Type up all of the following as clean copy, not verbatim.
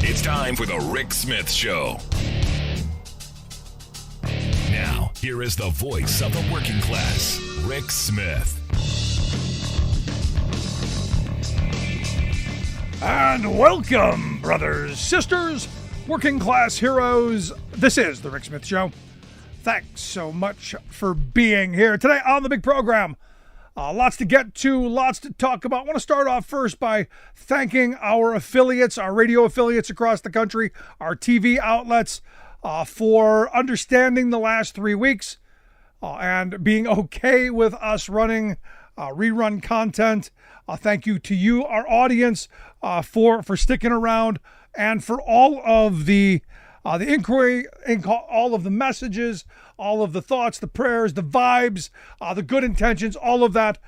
It's time for the Rick Smith Show. Now, here is the voice of the working class, Rick Smith. And welcome, brothers, sisters, working class heroes. This is the Rick Smith Show. Thanks so much for being here today on the big program. Lots to get to, lots to talk about. I want to start off first by thanking our affiliates, our radio affiliates across the country, our TV outlets, for understanding the last 3 weeks and being okay with us running rerun content. Thank you to you, our audience, for sticking around and for all of the inquiry, all of the messages, all of the thoughts, the prayers, the vibes, the good intentions, all of that.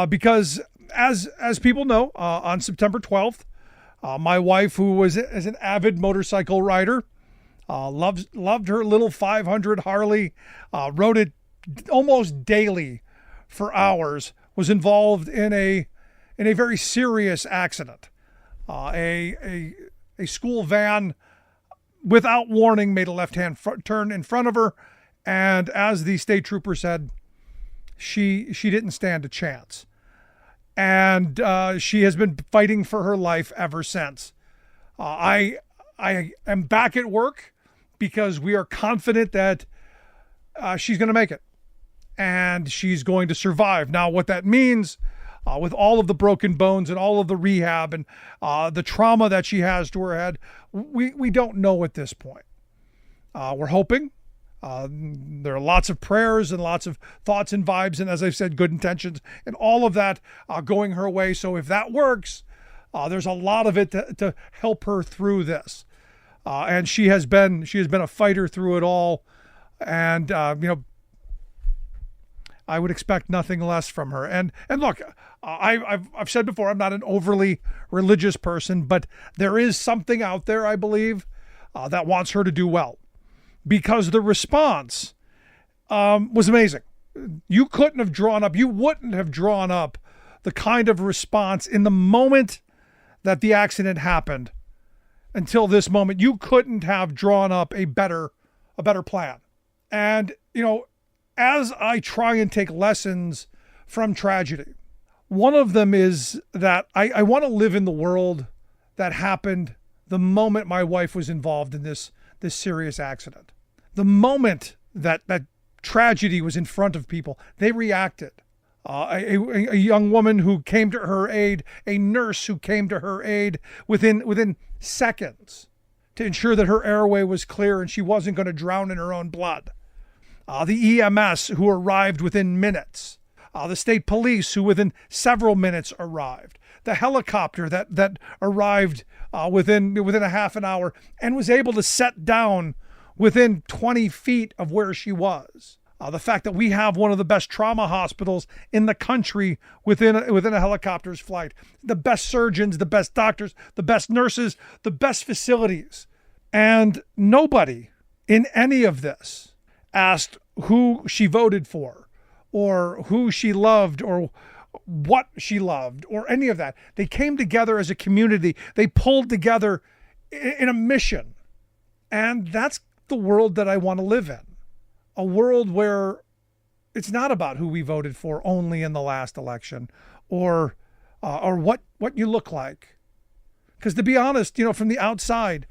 Because as people know, on September 12th, my wife, who is an avid motorcycle rider, loved her little 500 Harley, rode it almost daily for hours, was involved in a very serious accident. A school van, without warning, made a left-hand turn in front of her, and as the state trooper said, she didn't stand a chance. And she has been fighting for her life ever since. I am back at work because we are confident that she's going to make it, and she's going to survive. Now, what that means, with all of the broken bones and all of the rehab and the trauma that she has to her head, we don't know at this point. We're hoping. There are lots of prayers and lots of thoughts and vibes, and as I've said, good intentions and all of that going her way. So if that works, there's a lot of it to help her through this. And she has been a fighter through it all. And I would expect nothing less from her. And look, I've said before, I'm not an overly religious person, but there is something out there, I believe, that wants her to do well, because the response was amazing. You wouldn't have drawn up the kind of response in the moment that the accident happened until this moment. You couldn't have drawn up a better plan. And, as I try and take lessons from tragedy, one of them is that I want to live in the world that happened the moment my wife was involved in this serious accident. The moment that tragedy was in front of people, they reacted. A young woman who came to her aid, a nurse who came to her aid within seconds to ensure that her airway was clear and she wasn't going to drown in her own blood. The EMS who arrived within minutes. The state police who within several minutes arrived. The helicopter that arrived within a half an hour and was able to set down within 20 feet of where she was. The fact that we have one of the best trauma hospitals in the country within a helicopter's flight. The best surgeons, the best doctors, the best nurses, the best facilities. And nobody in any of this asked who she voted for or who she loved or what she loved or any of that. They came together as a community. They pulled together in a mission. And that's the world that I want to live in. A world where it's not about who we voted for only in the last election or what you look like. Because to be honest, from the outside,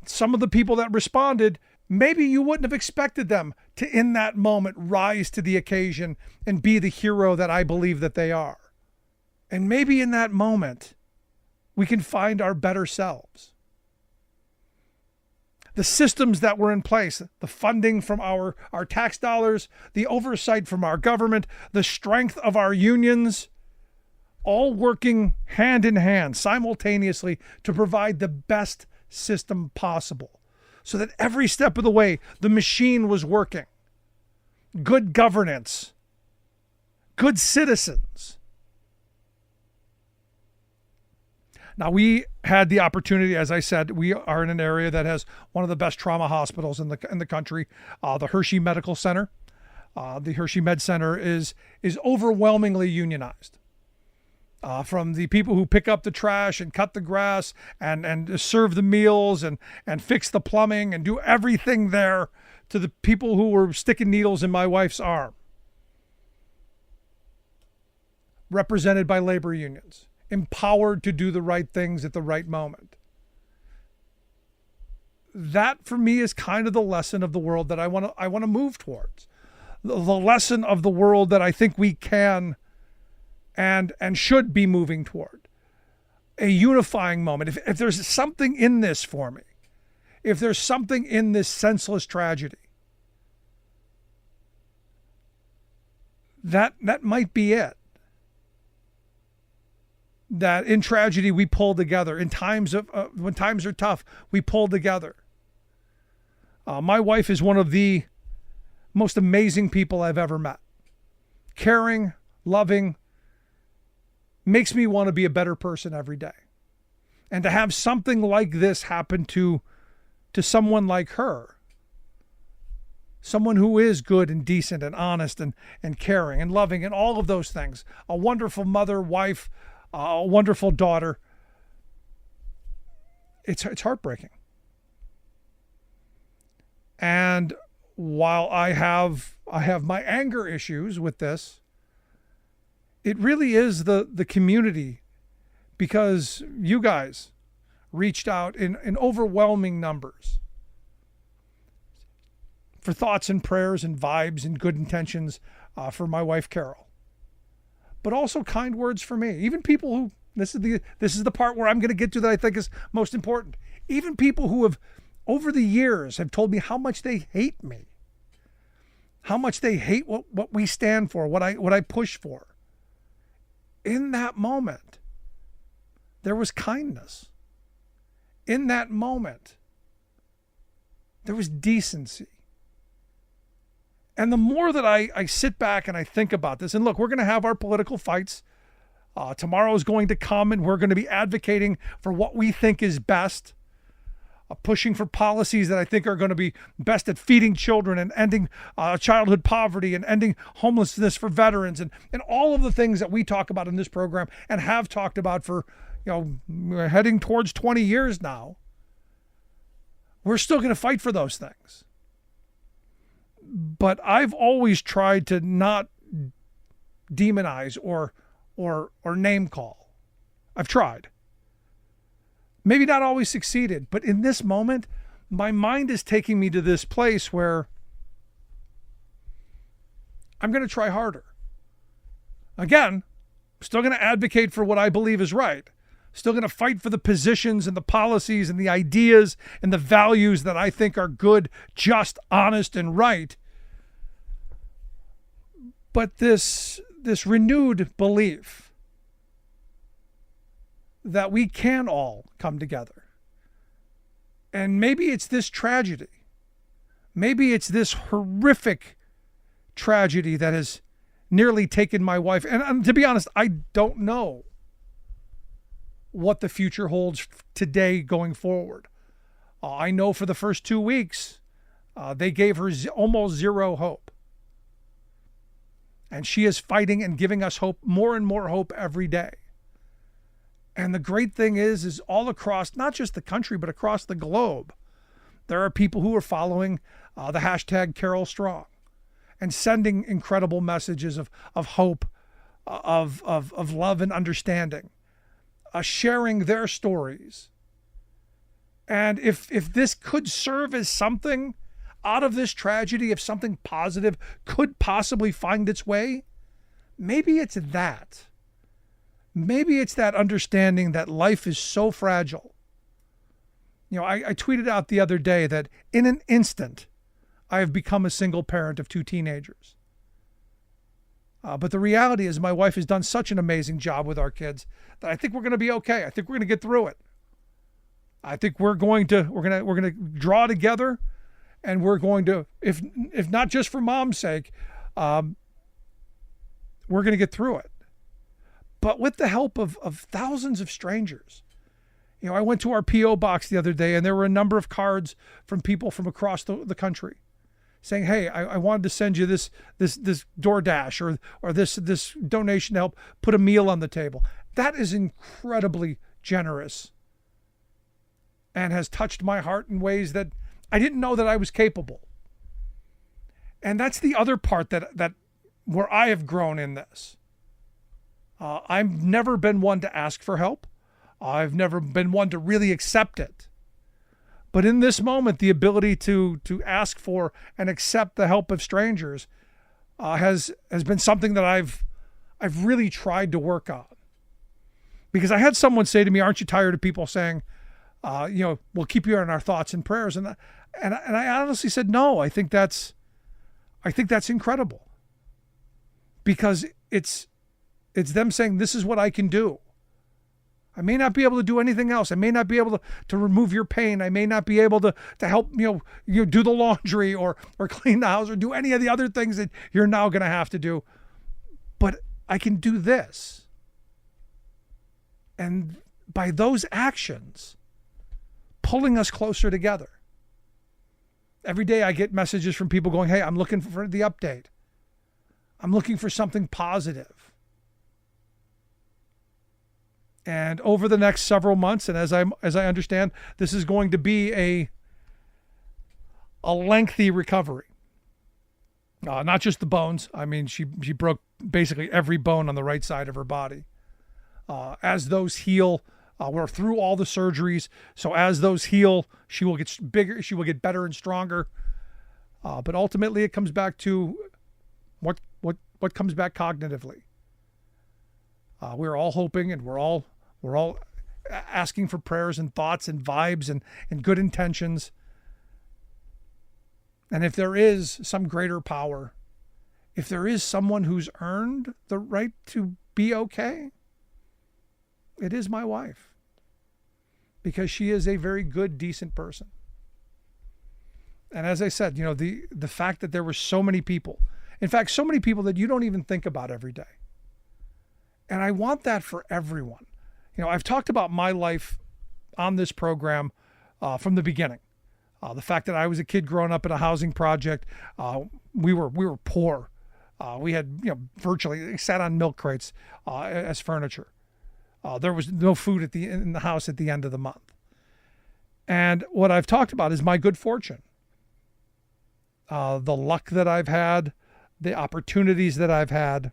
some of the people that responded, maybe you wouldn't have expected them to, in that moment, rise to the occasion and be the hero that I believe that they are. And maybe in that moment, we can find our better selves. The systems that were in place, the funding from our tax dollars, the oversight from our government, the strength of our unions, all working hand in hand simultaneously to provide the best system possible. So that every step of the way, the machine was working. Good governance, good citizens. Now, we had the opportunity, as I said, we are in an area that has one of the best trauma hospitals in the country, the Hershey Medical Center. The Hershey Med Center is overwhelmingly unionized. from the people who pick up the trash and cut the grass and serve the meals and fix the plumbing and do everything there, to the people who were sticking needles in my wife's arm, represented by labor unions, empowered to do the right things at the right moment. That for me is kind of the lesson of the world that I want to move towards. The lesson of the world that I think we can and should be moving toward. A unifying moment. If there's something in this for me, if there's something in this senseless tragedy, that might be it. That in tragedy we pull together. In times of when times are tough, we pull together. My wife is one of the most amazing people I've ever met. Caring, loving, makes me want to be a better person every day. And to have something like this happen to someone like her, someone who is good and decent and honest and caring and loving and all of those things, a wonderful mother, wife, a wonderful daughter, it's heartbreaking. And while I have my anger issues with this, it really is the community, because you guys reached out in overwhelming numbers for thoughts and prayers and vibes and good intentions for my wife Carol, but also kind words for me. Even people who, this is the part where I'm going to get to that I think is most important. Even people who have over the years have told me how much they hate me, how much they hate what we stand for, what I push for. In that moment, there was kindness. In that moment, there was decency. And the more that I sit back and I think about this, and look, we're going to have our political fights. Tomorrow is going to come, and we're going to be advocating for what we think is best, pushing for policies that I think are going to be best at feeding children and ending childhood poverty and ending homelessness for veterans and all of the things that we talk about in this program and have talked about for, heading towards 20 years now. We're still going to fight for those things. But I've always tried to not demonize or name call. I've tried. Maybe not always succeeded, but in this moment, my mind is taking me to this place where I'm going to try harder. Again, I'm still going to advocate for what I believe is right. Still going to fight for the positions and the policies and the ideas and the values that I think are good, just, honest, and right. But this renewed belief that we can all come together. And maybe it's this tragedy. Maybe it's this horrific tragedy that has nearly taken my wife. And to be honest, I don't know what the future holds today going forward. I know for the first 2 weeks, they gave her almost zero hope. And she is fighting and giving us hope, more and more hope every day. And the great thing is all across, not just the country, but across the globe, there are people who are following the hashtag Carol Strong and sending incredible messages of hope, of love and understanding, sharing their stories. And if this could serve as something out of this tragedy, if something positive could possibly find its way, maybe it's that. Maybe it's that understanding that life is so fragile. I tweeted out the other day that in an instant, I have become a single parent of 2 teenagers. But the reality is my wife has done such an amazing job with our kids that I think we're going to be okay. I think we're going to get through it. I think we're going to draw together, and we're going to, if not just for mom's sake, we're going to get through it. But with the help of thousands of strangers. I went to our P.O. box the other day, and there were a number of cards from people from across the country saying, hey, I wanted to send you this DoorDash or this donation to help put a meal on the table. That is incredibly generous and has touched my heart in ways that I didn't know that I was capable. And that's the other part that where I have grown in this. I've never been one to ask for help. I've never been one to really accept it. But in this moment, the ability to ask for and accept the help of strangers has been something that I've really tried to work on. Because I had someone say to me, "Aren't you tired of people saying, we'll keep you in our thoughts and prayers?" And I honestly said, no. I think that's incredible, because it's them saying, this is what I can do. I may not be able to do anything else. I may not be able to remove your pain. I may not be able to help you do the laundry or clean the house or do any of the other things that you're now going to have to do. But I can do this. And by those actions, pulling us closer together. Every day I get messages from people going, "Hey, I'm looking for the update. I'm looking for something positive." And over the next several months, and as I understand, this is going to be a lengthy recovery. Not just the bones. I mean, she broke basically every bone on the right side of her body. As those heal, we're through all the surgeries. So as those heal, she will get bigger. She will get better and stronger. But ultimately, it comes back to what comes back cognitively. We're all hoping, and we're all asking for prayers and thoughts and vibes and good intentions. And if there is some greater power, if there is someone who's earned the right to be okay, it is my wife, because she is a very good, decent person. And as I said, the fact that there were so many people, in fact, so many people that you don't even think about every day. And I want that for everyone. I've talked about my life on this program from the beginning. The fact that I was a kid growing up in a housing project, we were poor. We had virtually sat on milk crates as furniture. There was no food in the house at the end of the month. And what I've talked about is my good fortune, the luck that I've had, the opportunities that I've had,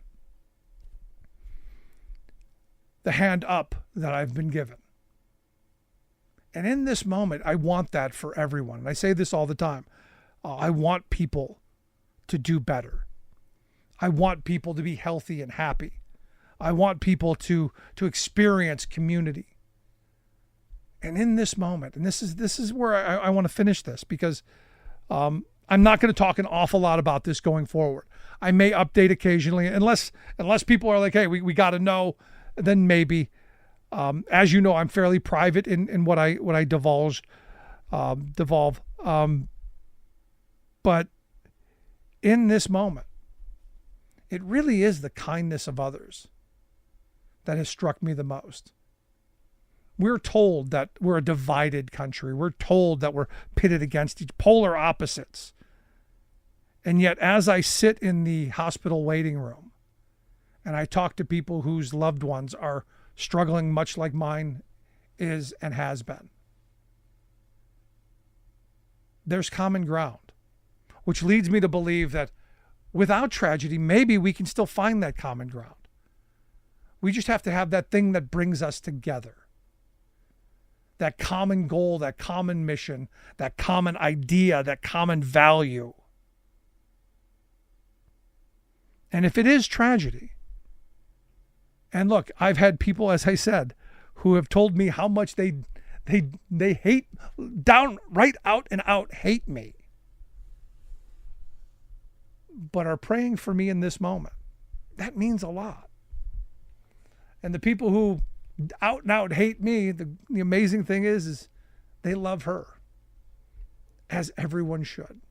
the hand up that I've been given. And in this moment, I want that for everyone. And I say this all the time. I want people to do better. I want people to be healthy and happy. I want people to experience community. And in this moment, and this is where I want to finish this, because I'm not going to talk an awful lot about this going forward. I may update occasionally, unless people are like, "Hey, we got to know," then maybe. As you know, I'm fairly private in what I devolve. But in this moment, it really is the kindness of others that has struck me the most. We're told that we're a divided country. We're told that we're pitted against each polar opposites. And yet, as I sit in the hospital waiting room and I talk to people whose loved ones are struggling much like mine is and has been, there's common ground, which leads me to believe that without tragedy, maybe we can still find that common ground. We just have to have that thing that brings us together. That common goal, that common mission, that common idea, that common value. And if it is tragedy, and look, I've had people, as I said, who have told me how much they hate, right out and out hate me, but are praying for me in this moment. That means a lot. And the people who out and out hate me, the amazing thing is they love her, as everyone should.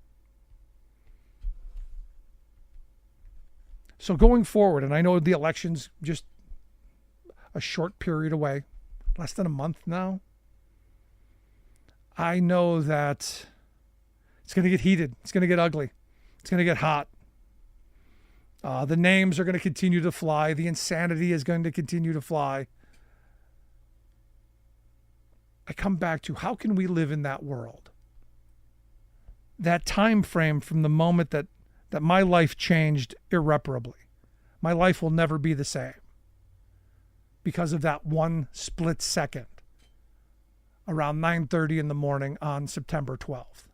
So going forward, and I know the election's just a short period away, less than a month now, I know that it's going to get heated. It's going to get ugly. It's going to get hot. The names are going to continue to fly. The insanity is going to continue to fly. I come back to, how can we live in that world? That time frame from the moment that my life changed irreparably. My life will never be the same because of that one split second around 9:30 in the morning on September 12th.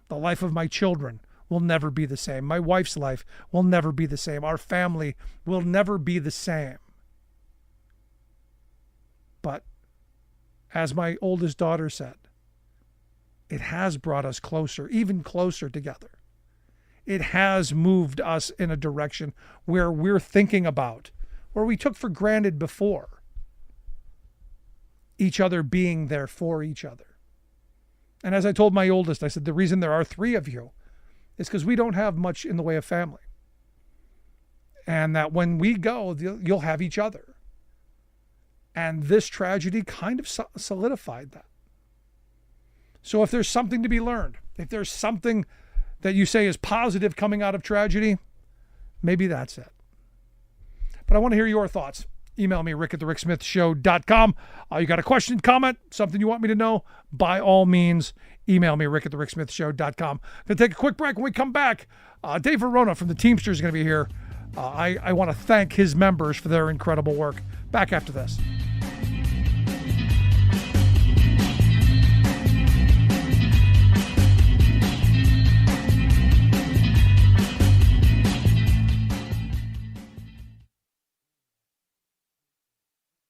The life of my children will never be the same. My wife's life will never be the same. Our family will never be the same. But as my oldest daughter said, it has brought us closer, even closer together. It has moved us in a direction where we're thinking about, where we took for granted before, each other being there for each other. And as I told my oldest, I said, the reason there are 3 of you is because we don't have much in the way of family. And that when we go, you'll have each other. And this tragedy kind of solidified that. So if there's something to be learned, if there's something that you say is positive coming out of tragedy, maybe that's it. But I want to hear your thoughts. Email me, rick@thericksmithshow.com. You got a question, comment, something you want me to know, by all means, email me, rick@thericksmithshow.com. Going to take a quick break. When we come back, Dave Verona from the Teamsters is going to be here. I want to thank his members for their incredible work. Back after this.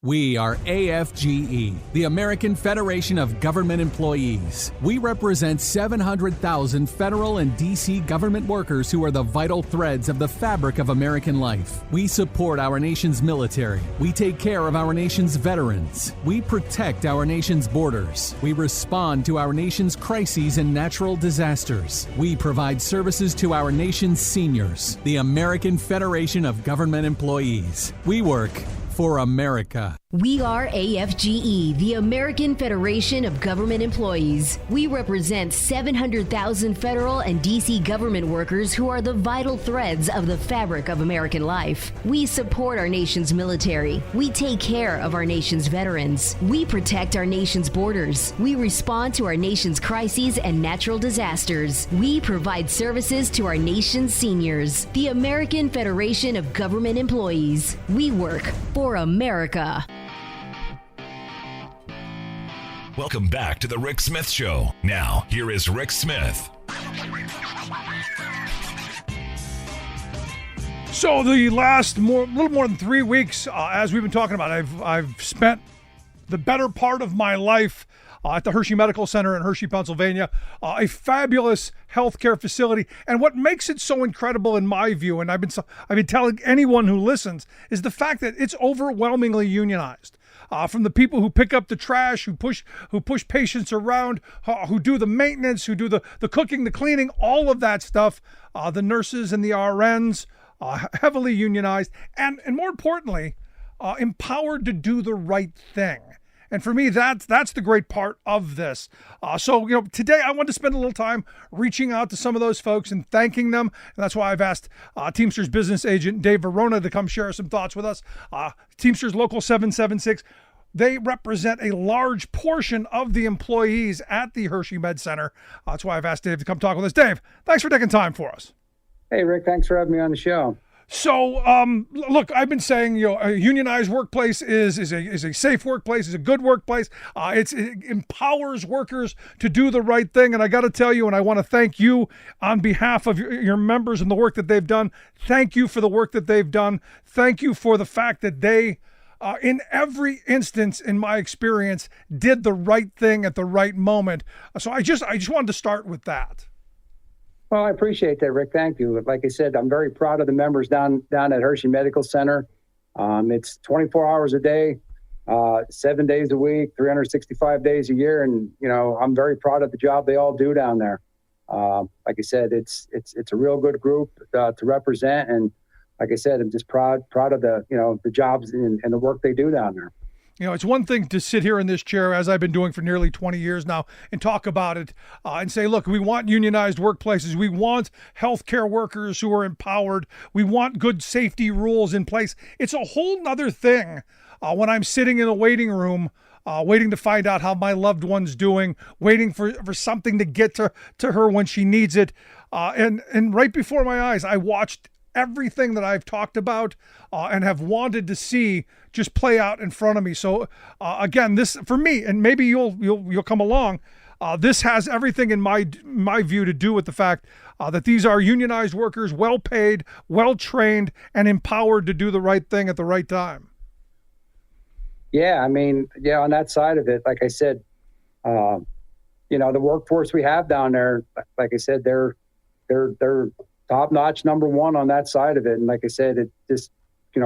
We are AFGE, the American Federation of Government Employees. We represent 700,000 federal and D.C. government workers who are the vital threads of the fabric of American life. We support our nation's military. We take care of our nation's veterans. We protect our nation's borders. We respond to our nation's crises and natural disasters. We provide services to our nation's seniors. The American Federation of Government Employees. We work for America. We are AFGE, the American Federation of Government Employees. We represent 700,000 federal and D.C. government workers who are the vital threads of the fabric of American life. We support our nation's military. We take care of our nation's veterans. We protect our nation's borders. We respond to our nation's crises and natural disasters. We provide services to our nation's seniors. The American Federation of Government Employees. We work for America. Welcome back to the Rick Smith Show. Now, here is Rick Smith. So the last little more than 3 weeks, as we've been talking about, I've spent the better part of my life at the Hershey Medical Center in Hershey, Pennsylvania, a fabulous healthcare facility. And what makes it so incredible in my view, and I've been telling anyone who listens, is the fact that it's overwhelmingly unionized. From the people who pick up the trash, who push patients around, who do the maintenance, who do the cooking, the cleaning, all of that stuff, the nurses and the RNs, heavily unionized, and more importantly, empowered to do the right thing. And for me, that's the great part of this. So today I want to spend a little time reaching out to some of those folks and thanking them. And that's why I've asked Teamsters business agent Dave Verona to come share some thoughts with us. Teamsters Local 776. They represent a large portion of the employees at the Hershey Med Center. That's why I've asked Dave to come talk with us. Dave, thanks for taking time for us. Hey, Rick, thanks for having me on the show. So, look, I've been saying, a unionized workplace is a safe workplace, is a good workplace. It empowers workers to do the right thing. And I got to tell you, and I want to thank you on behalf of your members and the work that they've done. Thank you for the work that they've done. Thank you for the fact that they, in every instance, in my experience, did the right thing at the right moment. So I just wanted to start with that. Well, I appreciate that, Rick. Thank you. Like I said, I'm very proud of the members down at Hershey Medical Center. It's 24 hours a day, 7 days a week, 365 days a year. And, I'm very proud of the job they all do down there. Like I said, it's a real good group to represent. And like I said, I'm just proud of the jobs and the work they do down there. It's one thing to sit here in this chair, as I've been doing for nearly 20 years now, and talk about it and say, look, we want unionized workplaces. We want healthcare workers who are empowered. We want good safety rules in place. It's a whole nother thing when I'm sitting in a waiting room waiting to find out how my loved one's doing, waiting for something to get to her when she needs it. And right before my eyes, I watched everything that I've talked about and have wanted to see just play out in front of me. So again, this for me, and maybe you'll come along. This has everything in my view to do with the fact that these are unionized workers, well paid, well trained, and empowered to do the right thing at the right time. Yeah, I mean, yeah, on that side of it, like I said, the workforce we have down there, like I said, they're top notch, number one on that side of it. And like I said, it just,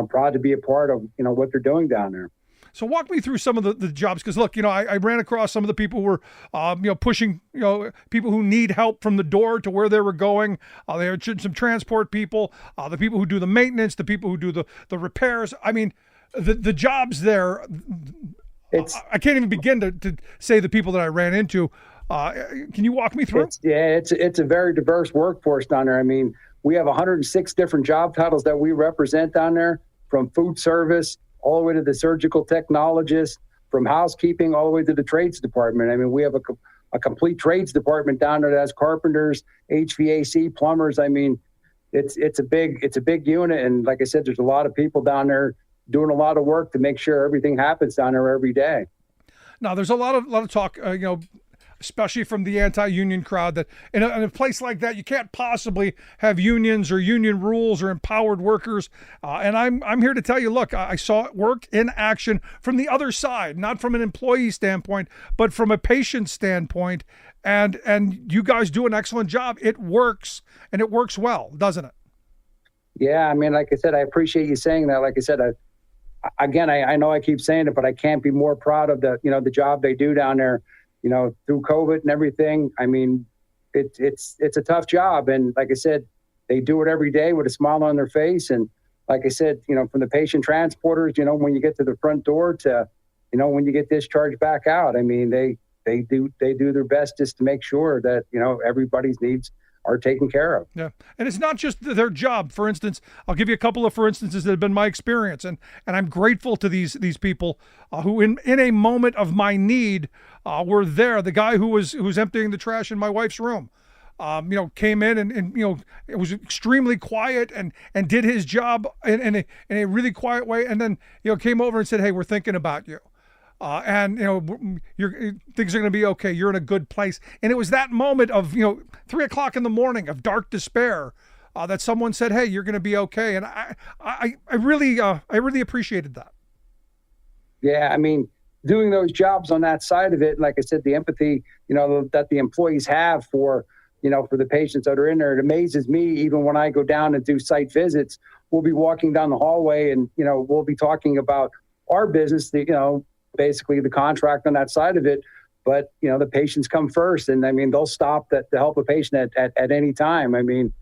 proud to be a part of, what they're doing down there. So walk me through some of the jobs, because look, I ran across some of the people who were, pushing, people who need help from the door to where they were going. There are some transport people, the people who do the maintenance, the people who do the repairs. I mean, the jobs there, I can't even begin to say the people that I ran into. Can you walk me through? It's a very diverse workforce down there. I mean, we have 106 different job titles that we represent down there, from food service all the way to the surgical technologist, from housekeeping all the way to the trades department. I mean, we have a complete trades department down there that has carpenters, HVAC, plumbers. I mean, it's a big unit. And like I said, there's a lot of people down there doing a lot of work to make sure everything happens down there every day. Now, there's a lot of talk, especially from the anti-union crowd, that in a place like that, you can't possibly have unions or union rules or empowered workers. And I'm here to tell you, look, I saw it work in action from the other side, not from an employee standpoint, but from a patient standpoint. And you guys do an excellent job. It works, and it works well, doesn't it? Yeah, I mean, like I said, I appreciate you saying that. Like I said, I know I keep saying it, but I can't be more proud of the job they do down there. Through COVID and everything. I mean, it's a tough job. And like I said, they do it every day with a smile on their face. And like I said, from the patient transporters, when you get to the front door to, when you get discharged back out, I mean, they do their best just to make sure that, everybody's needs are taken care of. Yeah. And it's not just their job. For instance, I'll give you a couple of for instances that have been my experience. And I'm grateful to these people who in a moment of my need were there. The guy who was emptying the trash in my wife's room, came in and it was extremely quiet and did his job in a really quiet way. And then, came over and said, "Hey, we're thinking about you. And things are going to be okay. You're in a good place." And it was that moment of 3:00 in the morning of dark despair that someone said, "Hey, you're going to be okay." And I really appreciated that. Yeah, I mean, doing those jobs on that side of it, like I said, the empathy that the employees have for the patients that are in there, it amazes me. Even when I go down and do site visits, we'll be walking down the hallway and we'll be talking about our business. Basically the contract on that side of it, but the patients come first, and I mean they'll stop to help a patient at any time. I mean,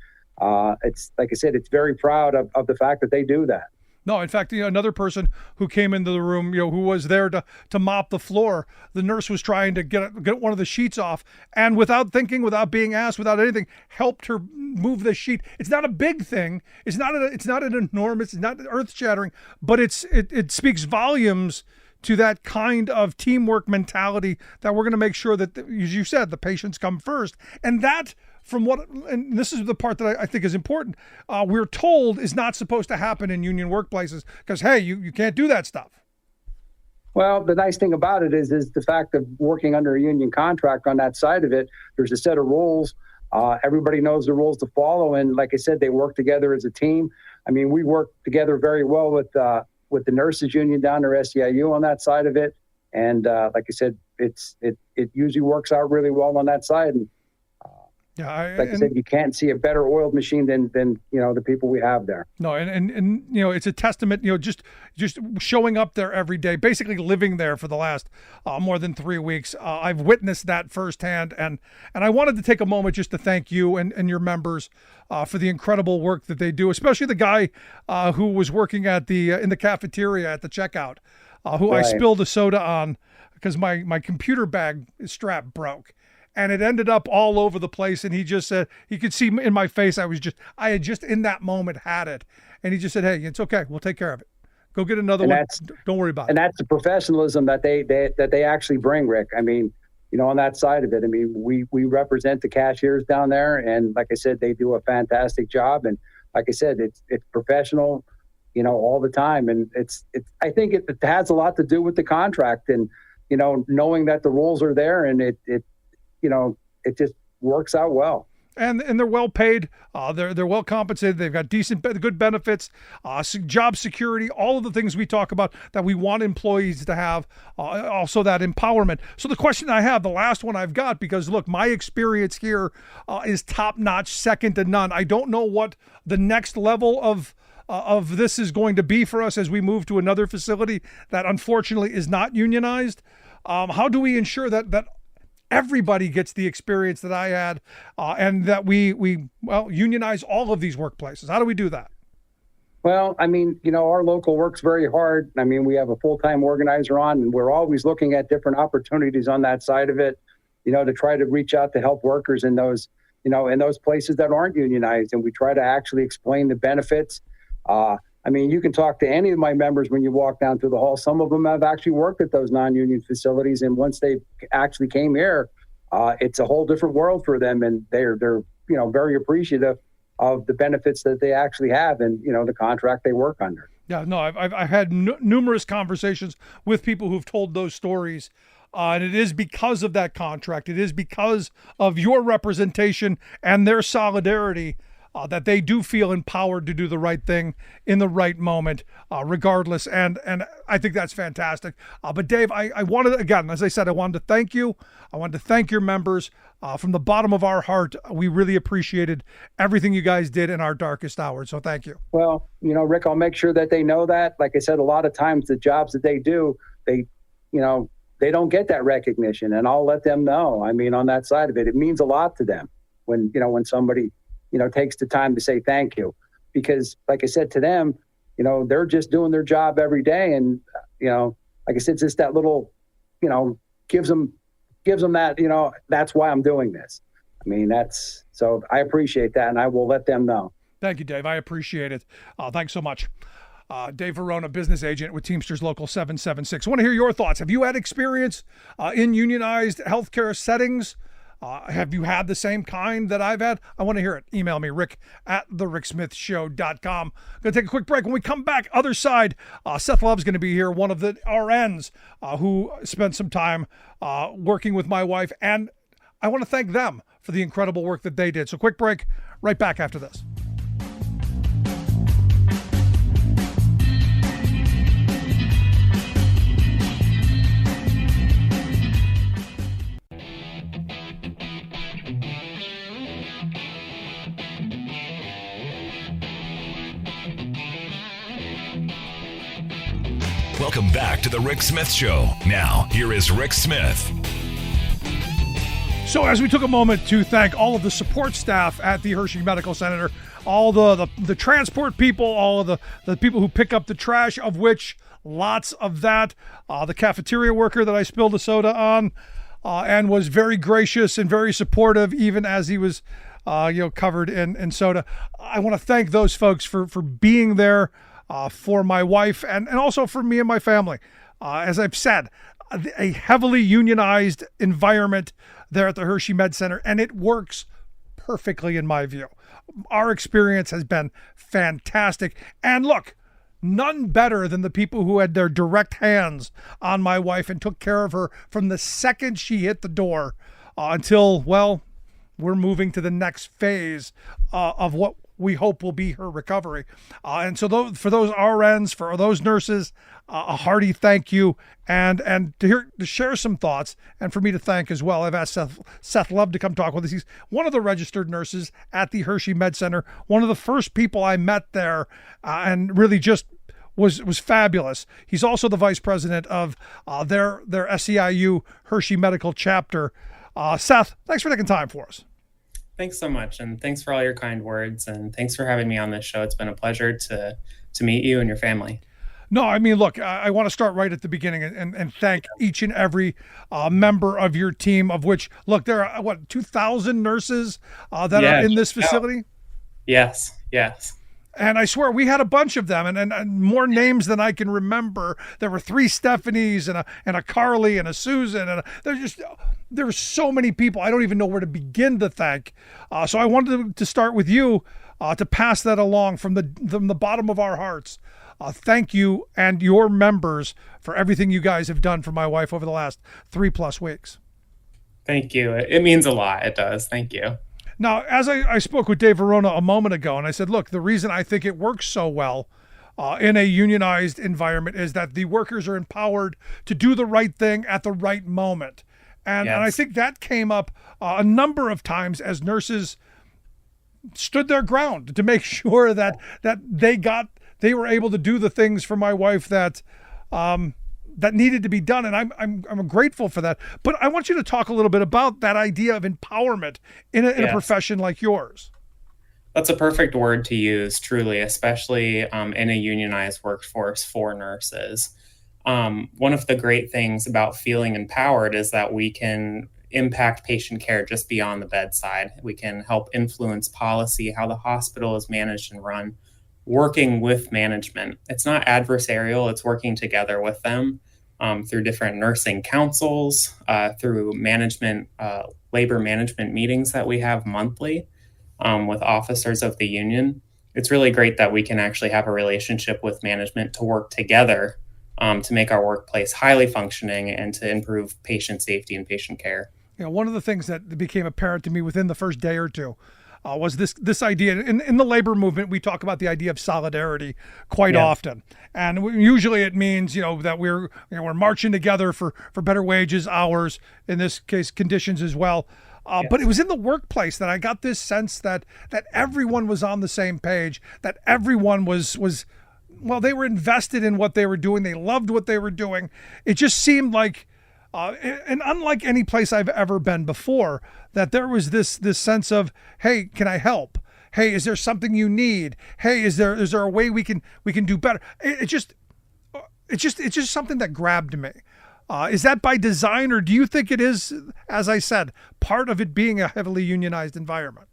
it's like I said, it's very proud of the fact that they do that. No, in fact, another person who came into the room, who was there to mop the floor, the nurse was trying to get one of the sheets off, and without thinking, without being asked, without anything, helped her move the sheet. It's not a big thing. It's not an enormous. It's not earth-shattering, but it speaks volumes to that kind of teamwork mentality that we're going to make sure that, as you said, the patients come first. And that, and this is the part that I think is important, we're told is not supposed to happen in union workplaces because, hey, you can't do that stuff. Well, the nice thing about it is the fact of working under a union contract on that side of it, there's a set of rules. Everybody knows the rules to follow. And like I said, they work together as a team. I mean, we work together very well with the nurses union down there, SEIU, on that side of it. And like I said, it usually works out really well on that side. And I said, you can't see a better oiled machine than the people we have there. No, and it's a testament, just showing up there every day, basically living there for the last more than 3 weeks. I've witnessed that firsthand, and I wanted to take a moment just to thank you and your members for the incredible work that they do, especially the guy who was working at in the cafeteria at the checkout, who Right. I spilled a soda on because my computer bag strap broke. And it ended up all over the place. And he just said, he could see in my face, I had just in that moment had it. And he just said, "Hey, it's okay. We'll take care of it. Go get another And one. Don't worry about And it. that's the professionalism that they actually bring, Rick. I mean, on that side of it, I mean, we represent the cashiers down there, and like I said, they do a fantastic job. And like I said, it's professional, all the time. And I think it has a lot to do with the contract and, knowing that the rules are there, and it just works out well. And they're well paid. They're well compensated. They've got good benefits, job security, all of the things we talk about that we want employees to have. Also that empowerment. So the question I have, the last one I've got, because look, my experience here is top notch, second to none. I don't know what the next level of this is going to be for us as we move to another facility that unfortunately is not unionized. How do we ensure that everybody gets the experience that I had, and that we unionize all of these workplaces? How do we do that? Well, I mean, our local works very hard. I mean, we have a full-time organizer on, and we're always looking at different opportunities on that side of it, to try to reach out to help workers in those, in those places that aren't unionized. And we try to actually explain the benefits. I mean, you can talk to any of my members when you walk down through the hall. Some of them have actually worked at those non-union facilities, and once they actually came here, it's a whole different world for them, and they're very appreciative of the benefits that they actually have, and the contract they work under. Yeah, no, I've had numerous conversations with people who've told those stories. And it is because of that contract. It is because of your representation and their solidarity that they do feel empowered to do the right thing in the right moment, regardless. And I think that's fantastic. But Dave, I wanted, again, as I said, I wanted to thank you. I wanted to thank your members from the bottom of our heart. We really appreciated everything you guys did in our darkest hours. So thank you. Well, Rick, I'll make sure that they know that. Like I said, a lot of times the jobs that they do, they don't get that recognition, and I'll let them know. I mean, on that side of it, it means a lot to them when somebody takes the time to say thank you, because like I said to them, they're just doing their job every day. And, like I said, it's just that little, gives them that, that's why I'm doing this. I mean, so I appreciate that, and I will let them know. Thank you, Dave. I appreciate it. Thanks so much. Dave Verona, business agent with Teamsters Local 776. I want to hear your thoughts. Have you had experience in unionized healthcare settings? Have you had the same kind that I've had? I want to hear it. Email me, rick@thericksmithshow.com. Going to take a quick break. When we come back, other side, Seth Love's going to be here, one of the RNs who spent some time working with my wife. And I want to thank them for the incredible work that they did. So quick break, right back after this. Welcome back to the Rick Smith Show. Now, here is Rick Smith. So as we took a moment to thank all of the support staff at the Hershey Medical Center, all the transport people, all of the people who pick up the trash, of which lots of that, the cafeteria worker that I spilled a soda on, and was very gracious and very supportive, even as he was covered in soda. I want to thank those folks for being there for my wife and also for me and my family. As I've said, a heavily unionized environment there at the Hershey Med Center, and it works perfectly in my view. Our experience has been fantastic. And look, none better than the people who had their direct hands on my wife and took care of her from the second she hit the door until, well, we're moving to the next phase of what we hope will be her recovery. And so for those RNs, for those nurses, a hearty thank you, and to share some thoughts, and for me to thank as well. I've asked Seth Love to come talk with us. He's one of the registered nurses at the Hershey Med Center, one of the first people I met there, and really just was fabulous. He's also the vice president of their SEIU Hershey Medical Chapter. Seth, thanks for taking time for us. Thanks so much, and thanks for all your kind words, and thanks for having me on this show. It's been a pleasure to meet you and your family. No, I mean, look, I want to start right at the beginning and thank each and every member of your team, of which, look, there are, 2,000 nurses that are in this facility? Yes. And I swear we had a bunch of them, and more names than I can remember. There were 3 Stephanies and a Carly and a Susan, and there were so many people. I don't even know where to begin to thank. So I wanted to start with you to pass that along from the bottom of our hearts. Thank you and your members for everything you guys have done for my wife over the last 3+ weeks. Thank you. It means a lot. It does. Thank you. Now, as I spoke with Dave Verona a moment ago, and I said, look, the reason I think it works so well in a unionized environment is that the workers are empowered to do the right thing at the right moment. And I think that came up a number of times as nurses stood their ground to make sure that they were able to do the things for my wife that needed to be done, and I'm grateful for that. But I want you to talk a little bit about that idea of empowerment in a profession like yours. That's a perfect word to use, truly, especially in a unionized workforce for nurses. One of the great things about feeling empowered is that we can impact patient care just beyond the bedside. We can help influence policy, how the hospital is managed and run, working with management. It's not adversarial, it's working together with them through different nursing councils, through management, labor management meetings that we have monthly with officers of the union. It's really great that we can actually have a relationship with management to work together to make our workplace highly functioning and to improve patient safety and patient care. One of the things that became apparent to me within the first day or two was this idea. In the labor movement, we talk about the idea of solidarity quite often. And usually it means, that we're marching together for better wages, hours, in this case, conditions as well. But it was in the workplace that I got this sense that everyone was on the same page, that everyone was they were invested in what they were doing. They loved what they were doing. It just seemed like, and unlike any place I've ever been before, that there was this sense of, hey, can I help? Hey, is there something you need? Hey, is there a way we can do better? It's just something that grabbed me. Is that by design, or do you think it is, as I said, part of it being a heavily unionized environment?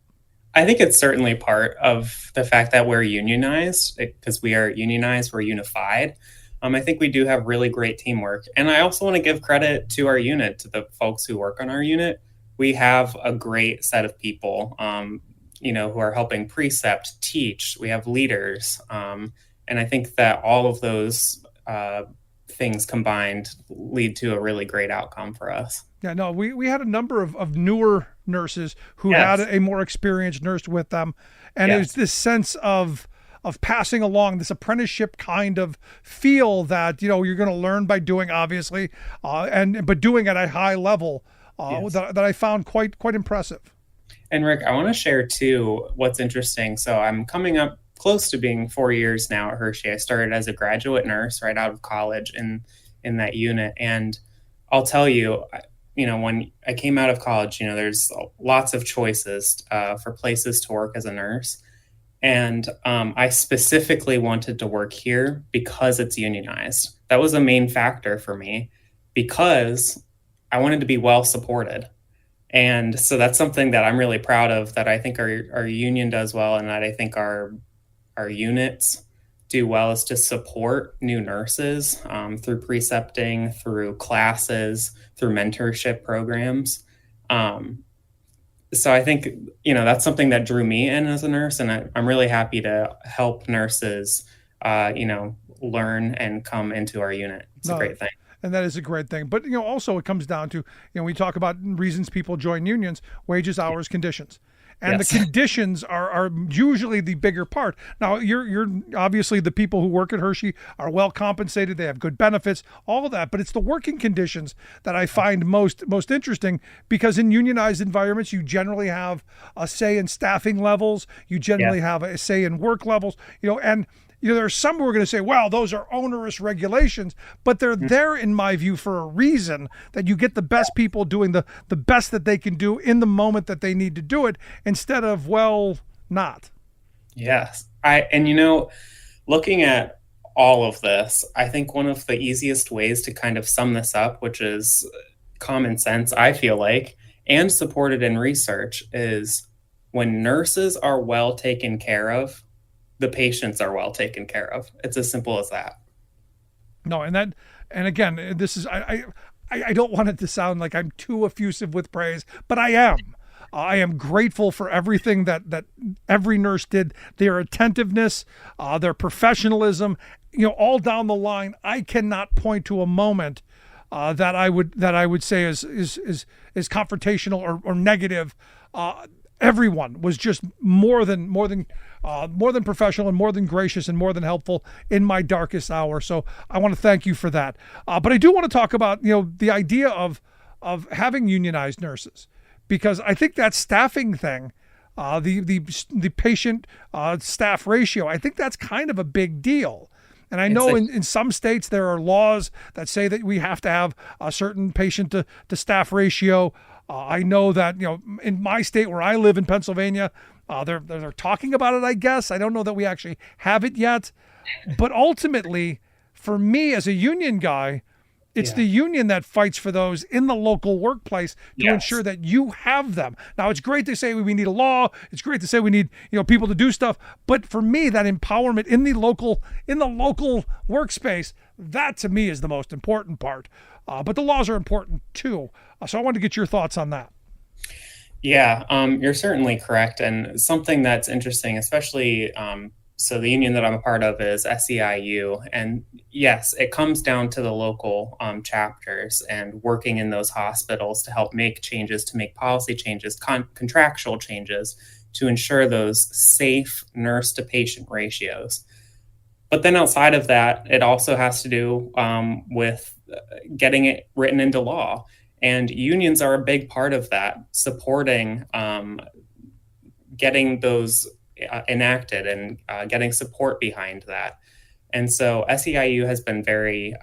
I think it's certainly part of the fact that we're unionized, because we are unionized, we're unified. I think we do have really great teamwork. And I also want to give credit to our unit, to the folks who work on our unit. We have a great set of people, who are helping precept, teach. We have leaders. And I think that all of those things combined lead to a really great outcome for us. Yeah, no, we had a number of newer nurses who had a more experienced nurse with them. And it was this sense of passing along this apprenticeship kind of feel that, you're going to learn by doing, obviously, but doing at a high level that I found quite impressive. And Rick, I want to share too what's interesting. So I'm coming up close to being 4 years now at Hershey. I started as a graduate nurse right out of college in that unit. And I'll tell you, when I came out of college, there's lots of choices for places to work as a nurse. And I specifically wanted to work here because it's unionized. That was a main factor for me, because I wanted to be well supported. And so that's something that I'm really proud of, that I think our union does well, and that I think our units do well, is to support new nurses through precepting, through classes, through mentorship programs. So I think, that's something that drew me in as a nurse, and I'm really happy to help nurses, learn and come into our unit. It's a great thing. And that is a great thing. But, also it comes down to, we talk about reasons people join unions: wages, hours, conditions. And the conditions are usually the bigger part. Now, you're obviously, the people who work at Hershey are well compensated. They have good benefits, all of that. But it's the working conditions that I find most interesting, because in unionized environments, you generally have a say in staffing levels. You generally have a say in work levels, and there are some who are going to say, well, those are onerous regulations, but they're there, in my view, for a reason, that you get the best people doing the best that they can do in the moment that they need to do it, instead of, not. Yes. Looking at all of this, I think one of the easiest ways to kind of sum this up, which is common sense, I feel like, and supported in research, is when nurses are well taken care of, the patients are well taken care of. It's as simple as that. No, and again, this is I don't want it to sound like I'm too effusive with praise, but I am. I am grateful for everything that every nurse did, their attentiveness, their professionalism, all down the line. I cannot point to a moment that I would say is confrontational or negative. Everyone was just more than professional and more than gracious and more than helpful in my darkest hour. So I want to thank you for that. But I do want to talk about the idea of having unionized nurses, because I think that staffing thing, the patient staff ratio, I think that's kind of a big deal. And I know in some states there are laws that say that we have to have a certain patient to staff ratio. I know that, in my state where I live in Pennsylvania, they're talking about it, I guess. I don't know that we actually have it yet. But ultimately, for me as a union guy, it's the union that fights for those in the local workplace to ensure that you have them. Now, it's great to say we need a law. It's great to say we need, people to do stuff. But for me, that empowerment in the local workspace, that to me is the most important part. But the laws are important too. So I wanted to get your thoughts on that. Yeah, you're certainly correct. And something that's interesting, especially so the union that I'm a part of is SEIU. And yes, it comes down to the local chapters and working in those hospitals to help make changes, to make policy changes, contractual changes to ensure those safe nurse to patient ratios. But then outside of that, it also has to do with getting it written into law. And unions are a big part of that, supporting getting those enacted and getting support behind that. And so SEIU has been very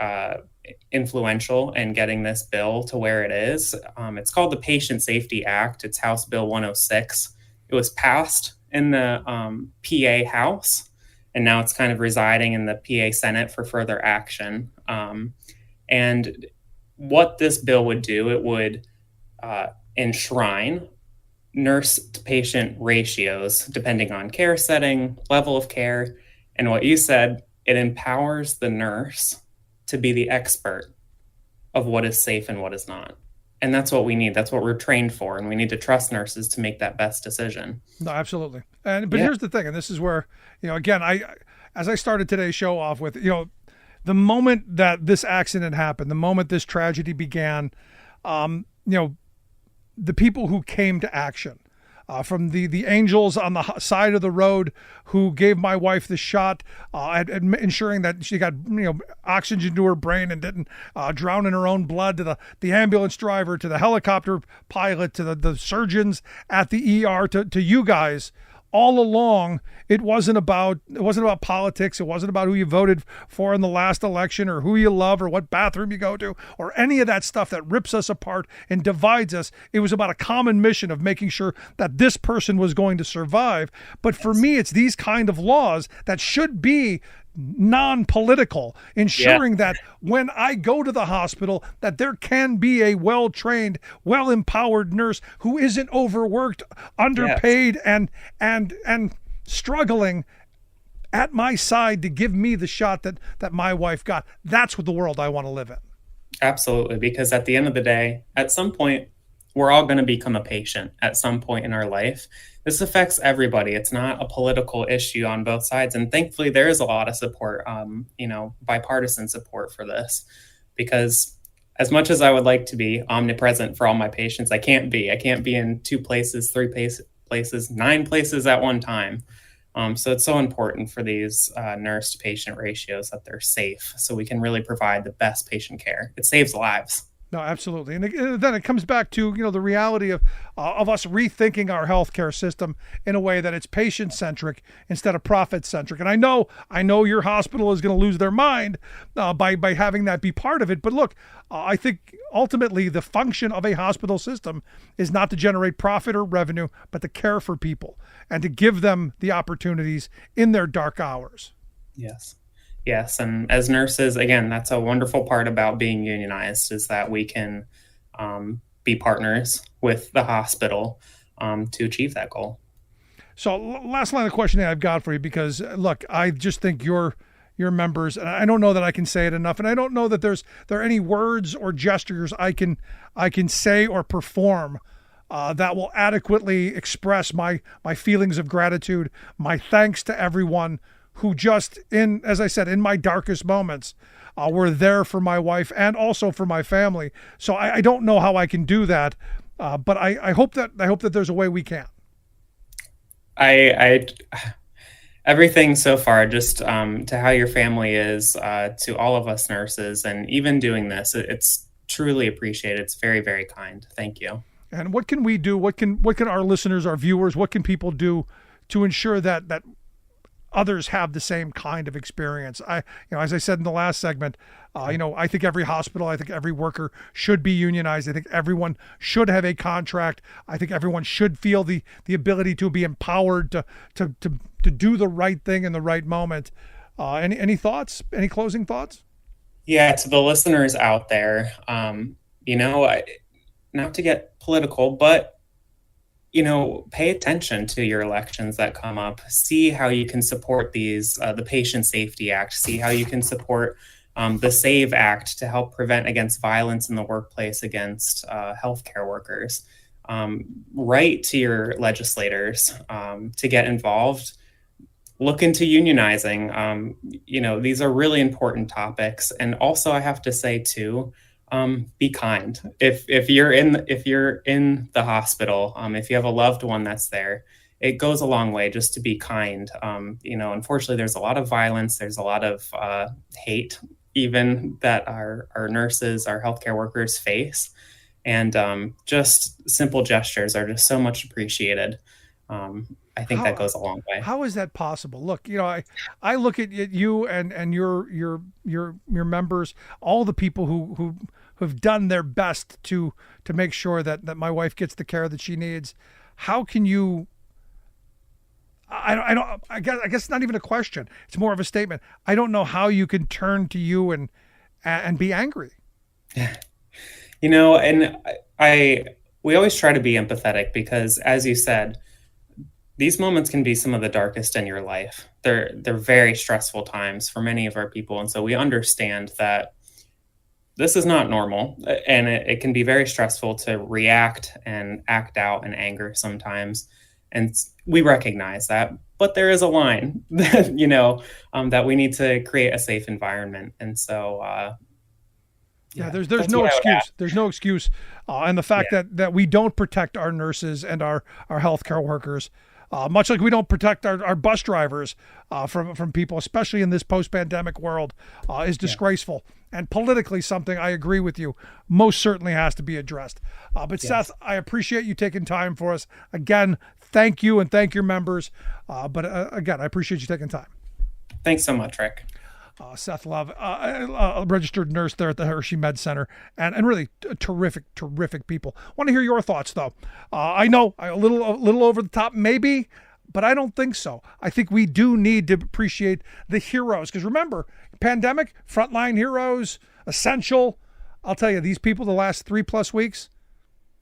influential in getting this bill to where it is. It's called the Patient Safety Act. It's House Bill 106. It was passed in the PA House, and now it's kind of residing in the PA Senate for further action. And what this bill would do, it would enshrine nurse to patient ratios depending on care setting, level of care. And what you said, it empowers the nurse to be the expert of what is safe and what is not. And that's what we need. That's what we're trained for. And we need to trust nurses to make that best decision. No, absolutely. But here's the thing, and this is where, again, as I started today's show off with, the moment that this accident happened, the moment this tragedy began, the people who came to action, from the angels on the side of the road who gave my wife the shot, at ensuring that she got oxygen to her brain and didn't drown in her own blood, to the ambulance driver, to the helicopter pilot, to the surgeons at the ER, to you guys. All along, it wasn't about politics. It wasn't about who you voted for in the last election or who you love or what bathroom you go to or any of that stuff that rips us apart and divides us. It was about a common mission of making sure that this person was going to survive. But for me, it's these kind of laws that should be non-political, ensuring that when I go to the hospital, that there can be a well-trained, well-empowered nurse who isn't overworked, underpaid, and struggling at my side to give me the shot that my wife got. That's what the world I want to live in. Absolutely, because at the end of the day, at some point, we're all going to become a patient at some point in our life. This affects everybody. It's not a political issue on both sides. And thankfully, there is a lot of support, bipartisan support for this, because as much as I would like to be omnipresent for all my patients, I can't be. I can't be in 2 places, 3 places, 9 places at one time. So it's so important for these nurse to patient ratios that they're safe so we can really provide the best patient care. It saves lives. No, absolutely. And then it comes back to, the reality of us rethinking our healthcare system in a way that it's patient-centric instead of profit-centric. And I know your hospital is going to lose their mind by having that be part of it. But look, I think ultimately the function of a hospital system is not to generate profit or revenue, but to care for people and to give them the opportunities in their dark hours. Yes. And as nurses, again, that's a wonderful part about being unionized, is that we can be partners with the hospital to achieve that goal. So last line of questioning I've got for you, because look, I just think your members, and I don't know that I can say it enough, and I don't know that there are any words or gestures I can say or perform that will adequately express my feelings of gratitude, my thanks to everyone who just, as I said, in my darkest moments, were there for my wife and also for my family. So I don't know how I can do that, but I hope that there's a way we can. I everything so far, just to how your family is, to all of us nurses, and even doing this, it's truly appreciated. It's very, very kind. Thank you. And what can we do? What can our listeners, our viewers, what can people do to ensure that others have the same kind of experience? As I said in the last segment, I think every hospital, I think every worker should be unionized. I think everyone should have a contract. I think everyone should feel the ability to be empowered to do the right thing in the right moment. Any thoughts? Any closing thoughts? Yeah, to the listeners out there, not to get political, but pay attention to your elections that come up. See how you can support these, the Patient Safety Act. See how you can support the SAVE Act to help prevent against violence in the workplace against healthcare workers. Write to your legislators to get involved. Look into unionizing. These are really important topics. And also, I have to say too, be kind. If you're in the hospital, if you have a loved one that's there, it goes a long way just to be kind. Unfortunately, there's a lot of violence. There's a lot of hate, even that our nurses, our healthcare workers face. And just simple gestures are just so much appreciated. I think that goes a long way. How is that possible? Look, I look at you and your members, all the people who have done their best to make sure that my wife gets the care that she needs. How can you? I guess it's not even a question. It's more of a statement. I don't know how you can turn to you and be angry. We always try to be empathetic because, as you said, these moments can be some of the darkest in your life. They're very stressful times for many of our people. And so we understand that this is not normal, and it can be very stressful to react and act out in anger sometimes. And we recognize that, but there is a line that, that we need to create a safe environment. And so, there's no excuse. There's no excuse. And the fact that we don't protect our nurses and our healthcare workers, much like we don't protect our bus drivers from people, especially in this post-pandemic world, is disgraceful. And politically, something I agree with you most certainly has to be addressed. But Seth, I appreciate you taking time for us. Again, thank you and thank your members. But again, I appreciate you taking time. Thanks so much, Rick. Seth Love, a registered nurse there at the Hershey Med Center, and really terrific people. Want to hear your thoughts, though. I know a little over the top, maybe, but I don't think so. I think we do need to appreciate the heroes, because remember, pandemic, frontline heroes, essential. I'll tell you, these people the last 3+ weeks,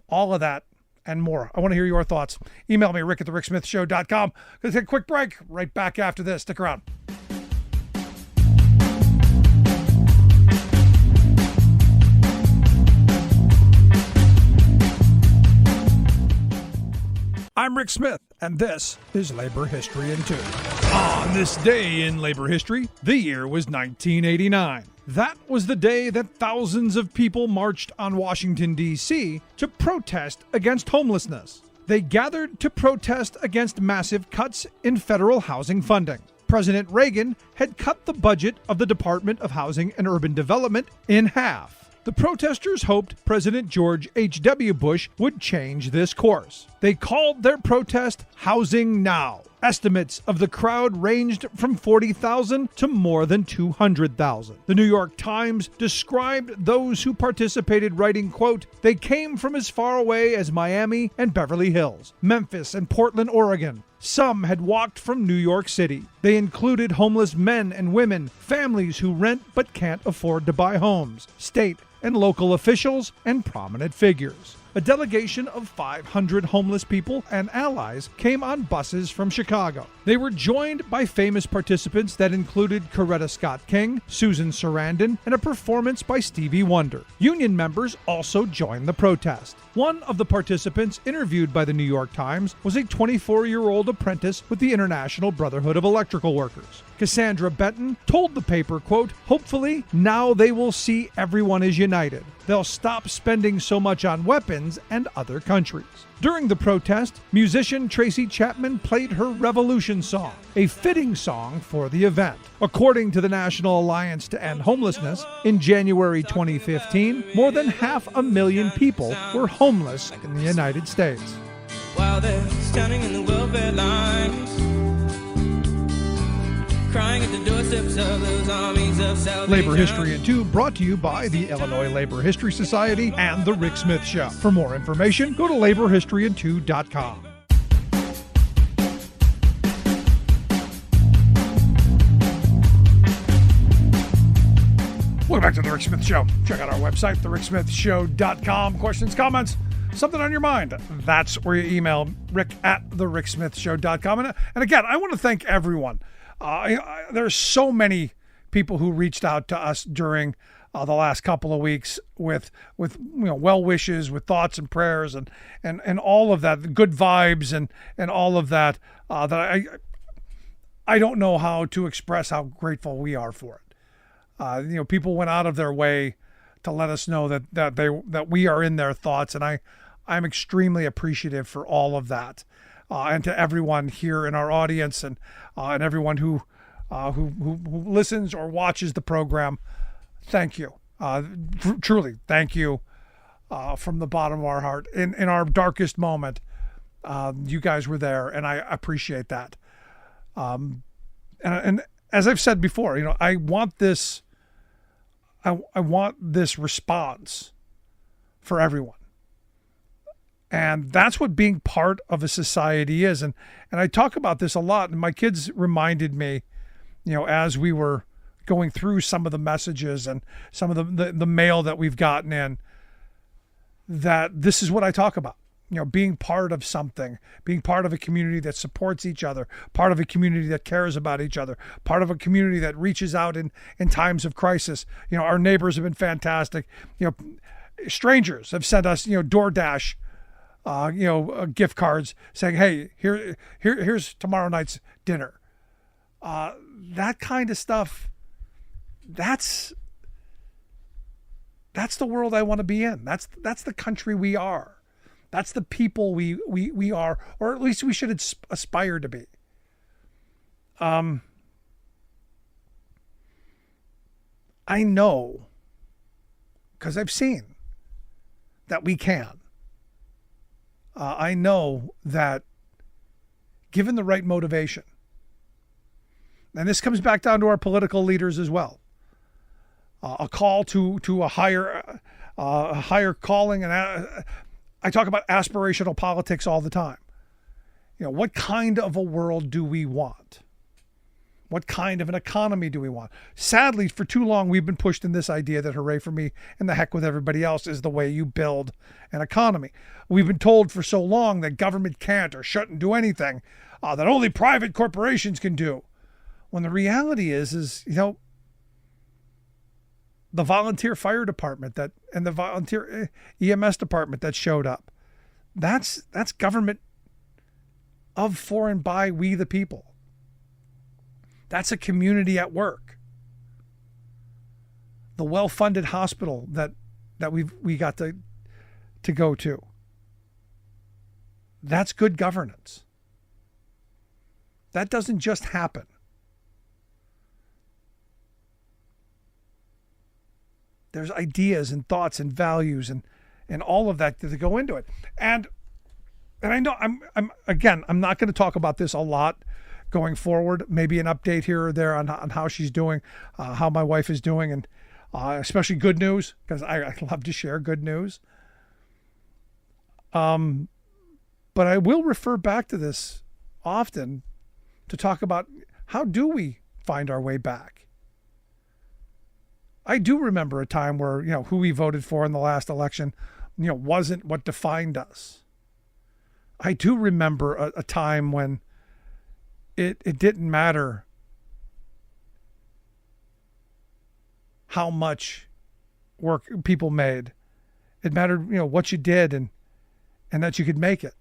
all of that and more. I want to hear your thoughts. Email me, rick@thericksmithshow.com. Going to take a quick break. Right back after this. Stick around. I'm Rick Smith, and this is Labor History in 2. On this day in labor history, the year was 1989. That was the day that thousands of people marched on Washington, D.C. to protest against homelessness. They gathered to protest against massive cuts in federal housing funding. President Reagan had cut the budget of the Department of Housing and Urban Development in half. The protesters hoped President George H.W. Bush would change this course. They called their protest Housing Now. Estimates of the crowd ranged from 40,000 to more than 200,000. The New York Times described those who participated writing, quote, "They came from as far away as Miami and Beverly Hills, Memphis and Portland, Oregon. Some had walked from New York City. They included homeless men and women, families who rent but can't afford to buy homes, state and local officials, and prominent figures." a delegation of 500 homeless people and allies came on buses from Chicago. They were joined by famous participants that included Coretta Scott King, Susan Sarandon, and a performance by Stevie Wonder. Union members also joined the protest. One of the participants interviewed by the New York Times was a 24-year-old apprentice with the International Brotherhood of Electrical Workers. Cassandra Benton told the paper, quote, "Hopefully, now they will see everyone is united. They'll stop spending so much on weapons and other countries." During the protest, musician Tracy Chapman played her Revolution song, a fitting song for the event. According to the National Alliance to End Homelessness, in January 2015, more than 500,000 people were homeless in the United States. While they're standing in the welfare lines, crying at the doorsteps of those armies of Salvation. Labor History in 2 brought to you by the Illinois Labor History Society and The Rick Smith Show. For more information, go to laborhistoryin2.com. Welcome back to The Rick Smith Show. Check out our website, thericksmithshow.com. Questions, comments, something on your mind. That's where you email rick@thericksmithshow.com. And again, I want to thank everyone. There's so many people who reached out to us during the last couple of weeks with well wishes, with thoughts and prayers, and all of that, good vibes, and all of that. That I don't know how to express how grateful we are for it. People went out of their way to let us know that we are in their thoughts, and I'm extremely appreciative for all of that. And to everyone here in our audience and everyone who listens or watches the program, thank you. Truly, thank you from the bottom of our heart. In our darkest moment, you guys were there, and I appreciate that. And as I've said before, I want this. I want this response for everyone. And that's what being part of a society is. And I talk about this a lot. And my kids reminded me, as we were going through some of the messages and some of the mail that we've gotten in, that this is what I talk about. Being part of something, being part of a community that supports each other, part of a community that cares about each other, part of a community that reaches out in times of crisis. Our neighbors have been fantastic. Strangers have sent us, DoorDash, gift cards saying, "Hey, here's tomorrow night's dinner." That kind of stuff. That's the world I want to be in. That's the country we are. That's the people we are, or at least we should aspire to be. I know, because I've seen that we can. I know that given the right motivation, and this comes back down to our political leaders as well, a call to a higher calling, and I talk about aspirational politics all the time. What kind of a world do we want? What kind of an economy do we want? Sadly, for too long, we've been pushed in this idea that hooray for me and the heck with everybody else is the way you build an economy. We've been told for so long that government can't or shouldn't do anything, that only private corporations can do. When the reality is the volunteer fire department and the volunteer EMS department that showed up, that's government of, for, and by we the people. That's a community at work. The well-funded hospital that we got to go to. That's good governance. That doesn't just happen. There's ideas and thoughts and values and all of that that go into it. And I know I'm not going to talk about this a lot going forward. Maybe an update here or there on how she's doing, how my wife is doing, and especially good news, because I love to share good news. But I will refer back to this often to talk about how do we find our way back. I do remember a time where, who we voted for in the last election wasn't what defined us. I do remember a time when it didn't matter how much work people made. It mattered, what you did and that you could make it.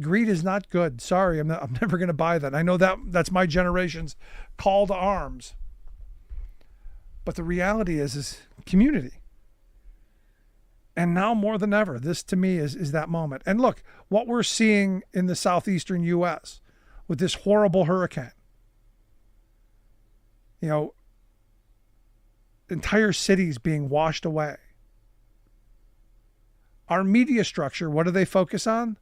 Greed is not good. Sorry, I'm never going to buy that. I know that's my generation's call to arms. But the reality is community. And now more than ever, this to me is that moment. And look, what we're seeing in the southeastern U.S. with this horrible hurricane. Entire cities being washed away. Our media structure, what do they focus on?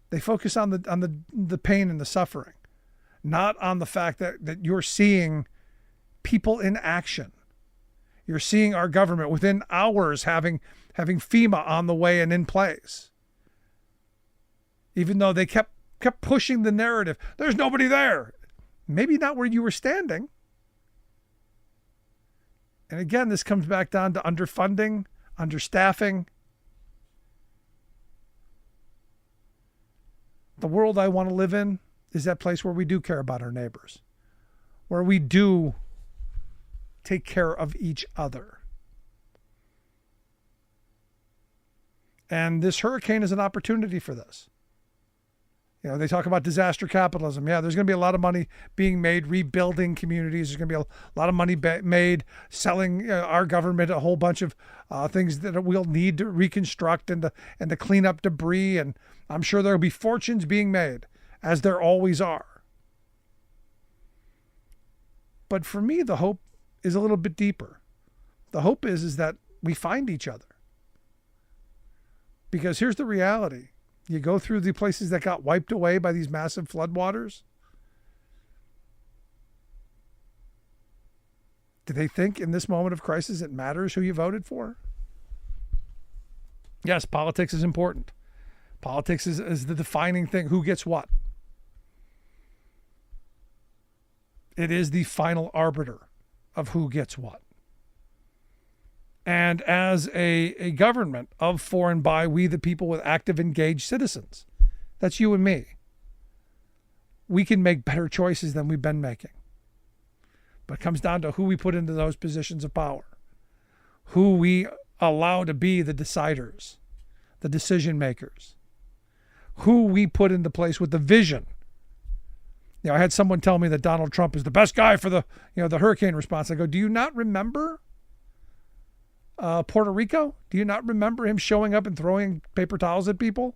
They focus on the pain and the suffering, not on the fact that you're seeing people in action. You're seeing our government within hours having FEMA on the way and in place. Even though they kept pushing the narrative, there's nobody there. Maybe not where you were standing. And again, this comes back down to underfunding, understaffing. The world I want to live in is that place where we do care about our neighbors, where we do take care of each other. And this hurricane is an opportunity for this. They talk about disaster capitalism. Yeah, there's going to be a lot of money being made rebuilding communities. There's going to be a lot of money made selling our government a whole bunch of things that we'll need to reconstruct and to clean up debris. And I'm sure there'll be fortunes being made, as there always are. But for me, the hope is a little bit deeper. The hope is that we find each other. Because here's the reality. You go through the places that got wiped away by these massive floodwaters. Do they think in this moment of crisis it matters who you voted for? Yes, politics is important. Politics is the defining thing. Who gets what? It is the final arbiter of who gets what. And as a government of, for, and by we the people with active, engaged citizens, that's you and me, we can make better choices than we've been making. But it comes down to who we put into those positions of power, who we allow to be the deciders, the decision makers, who we put into place with the vision. I had someone tell me that Donald Trump is the best guy for the hurricane response. I go, do you not remember Puerto Rico? Do you not remember him showing up and throwing paper towels at people?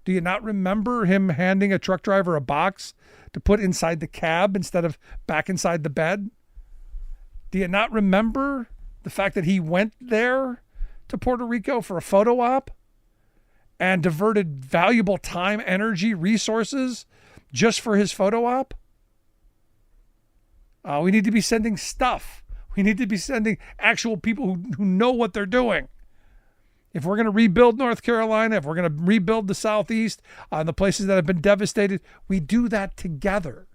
Do you not remember him handing a truck driver a box to put inside the cab instead of back inside the bed? Do you not remember the fact that he went there to Puerto Rico for a photo op and diverted valuable time, energy, resources just for his photo op? We need to be sending stuff. We need to be sending actual people who know what they're doing. If we're going to rebuild North Carolina, if we're going to rebuild the Southeast, the places that have been devastated, we do that together.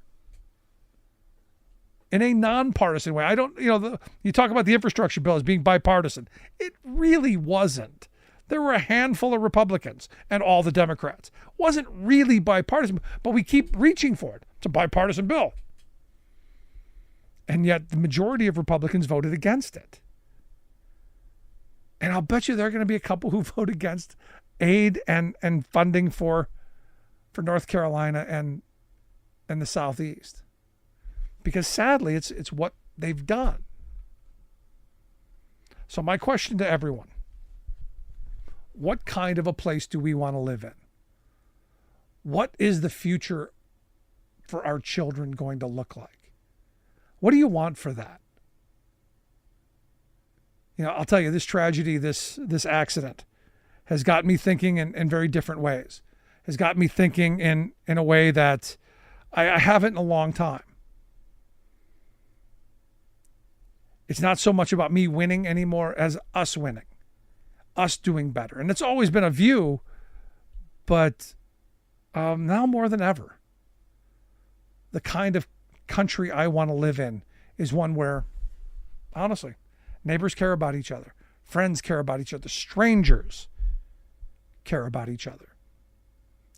In a nonpartisan way. You talk about the infrastructure bill as being bipartisan. It really wasn't. There were a handful of Republicans and all the Democrats. It wasn't really bipartisan, but we keep reaching for it. It's a bipartisan bill. And yet the majority of Republicans voted against it. And I'll bet you there are going to be a couple who vote against aid and funding for North Carolina and the Southeast. Because sadly, it's what they've done. So my question to everyone, what kind of a place do we want to live in? What is the future for our children going to look like? What do you want for that? I'll tell you, this tragedy, this accident has got me thinking in very different ways. Has got me thinking in a way that I haven't in a long time. It's not so much about me winning anymore as us winning, us doing better. And it's always been a view, but now more than ever, the kind of country I want to live in is one where, honestly, neighbors care about each other. Friends care about each other. Strangers care about each other.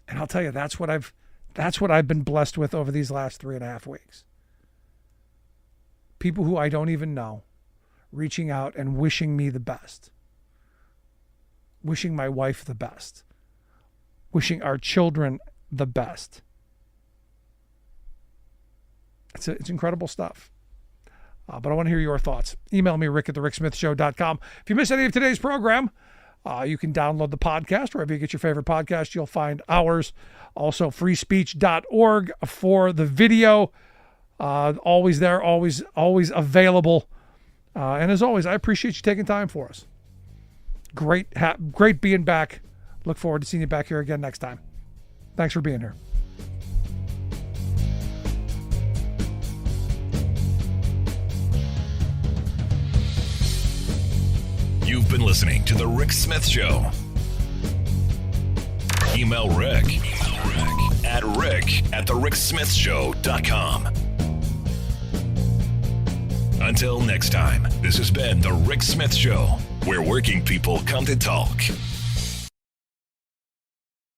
And I'll tell you, that's what I've been blessed with over these last 3.5 weeks. People who I don't even know reaching out and wishing me the best. Wishing my wife the best. Wishing our children the best. It's incredible stuff. But I want to hear your thoughts. Email me, rick@thericksmithshow.com. If you missed any of today's program, you can download the podcast wherever you get your favorite podcast. You'll find ours. Also, freespeech.org for the video. Always there, always available. And as always, I appreciate you taking time for us. Great being back. Look forward to seeing you back here again next time. Thanks for being here. You've been listening to The Rick Smith Show. Email Rick at rick@thericksmithshow.com. Until next time, this has been The Rick Smith Show, where working people come to talk.